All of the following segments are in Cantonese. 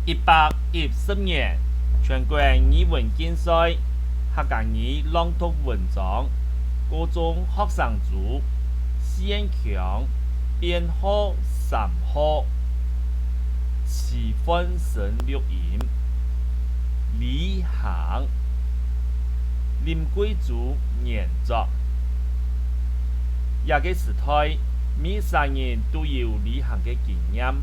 110年，全国语文竞赛客家语朗读文章，高中学生组先强编号3号，7分声录音，李行，林贵族研作。也个时代，每3人都有旅行嘅经验。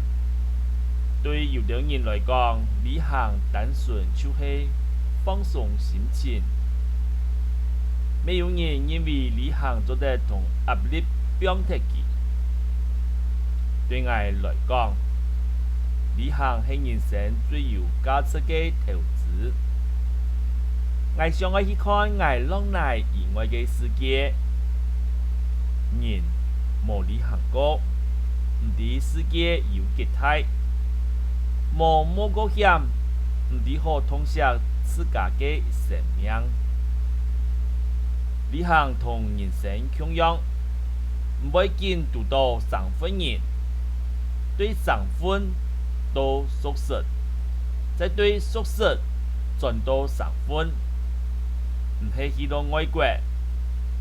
对有的人来讲，旅行单纯就是放松心情；没有人因为旅行做得同压力绑得起。对我来讲，旅行是人生最有价值嘅投资。我想要去看我浪内以外嘅世界。人无旅行过，唔知世界有几大；无冒过险，唔知好痛惜自家嘅生命。旅行同人生同样，唔要紧读到3分人，对3分都熟悉，再对熟悉转到3分，唔系去到外国。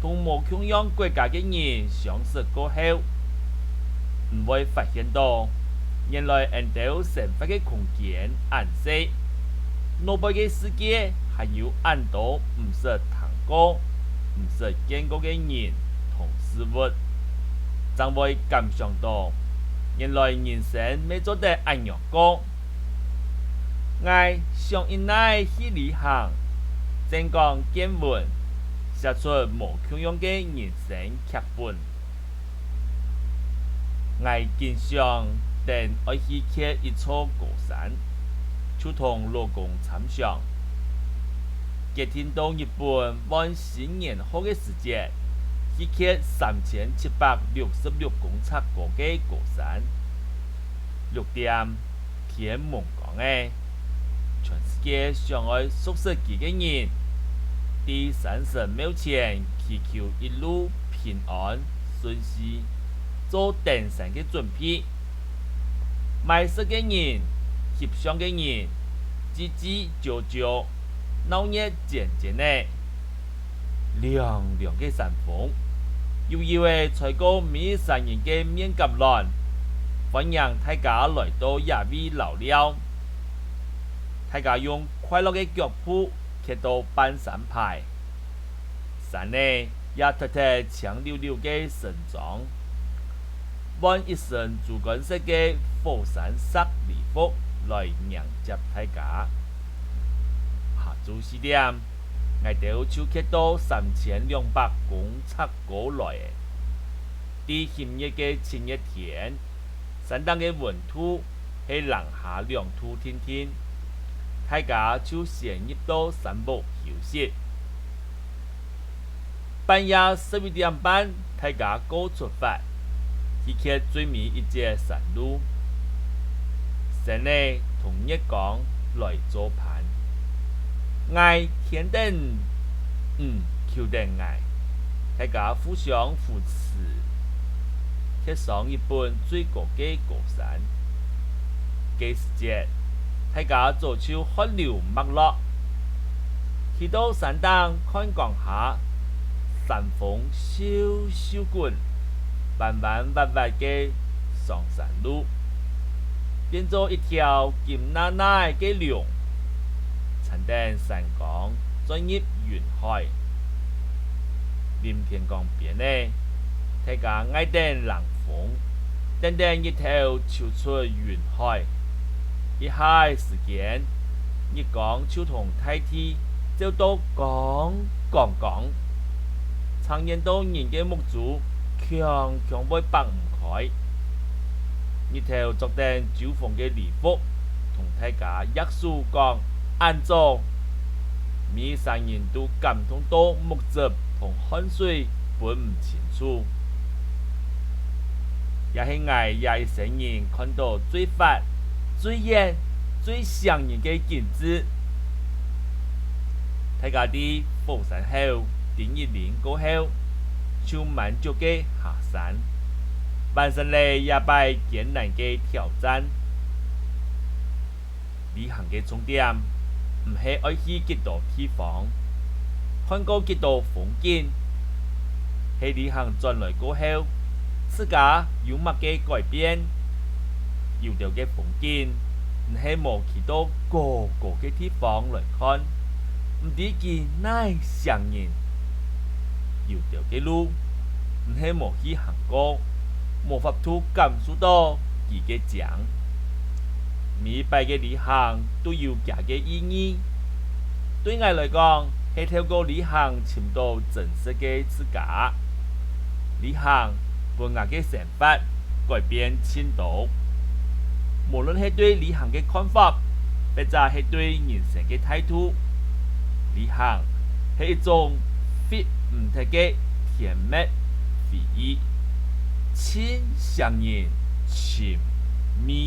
同无同样国家嘅人相识过后，唔会发现到原来人哋生活嘅空间暗小，内部嘅世界还有很多唔识谈过、唔识见过嘅人同事物，才会感想到原来人生没做得安样过。我上一耐去旅行，正讲见闻。写出无同样嘅人生剧本。我经常等爱去看一座高山，就同老公参详。佢听到日本往新年好嘅时节，去看3766公尺高嘅高山。6点天蒙光嘅，全世界上爱熟悉佢嘅人。第30秒前祈求一路平安顺遂，做登山嘅准备。买食嘅人、翕相嘅人，叽叽叫叫，闹热渐渐的，凉凉嘅山风，悠悠嘅吹过每3人嘅面颊栏，欢迎大家来到野味留了。大家用快乐嘅脚步。骑到半山派，山内也脱脱青溜溜嘅盛装，换一身主干色嘅火山色礼服来迎接大家。下晝4點，我哋就騎到3200公尺高來嘅，啲炎熱嘅晴熱天，山頂嘅溫度係零下2度天天。大家就先入到山坡休息。半夜11點半，大家各出發，去看最尾一節山路。山內同日光來做伴，愛天等，求等愛，大家互相扶持，貼上一本最高嘅高山。嘅時節。大家做出汗流脈絡，去到山頂看光下，山風蕭蕭滾，彎彎滑滑嘅上山路，變做一條金奶奶嘅龍，層頂山崗轉入雲海。臨天江邊呢，大家愛等冷風，等日頭抽出雲海。一下時間，日光就同大地走到光，常見到人嘅目珠強會擘唔開。日頭作定招風嘅禮服，同大家約書講按做，每3人都感動到目汁同汗水分唔清楚。也係我也一生人看到最發。最遠、最想人嘅景致，大家啲火山後，頂一年過後，就滿足嘅下山，完成了也拜艱難嘅挑戰。旅行嘅重點，唔係愛去幾多地方，看過幾多風景，係旅行轉來過後，自家有乜嘅改變，有條嘅風景，唔係無去到個個嘅地方來看，唔知佢乃上人，有條嘅路，唔係無去行過，無法度感受到佢嘅獎。每擺嘅旅行都有佢嘅意義。對我來講，係透過旅行尋到真實嘅自家。旅行讓我嘅想法改變千度。無論係對旅行嘅看法，或者係對人生嘅態度，旅行係一種非唔同嘅甜蜜回憶，親上人情味。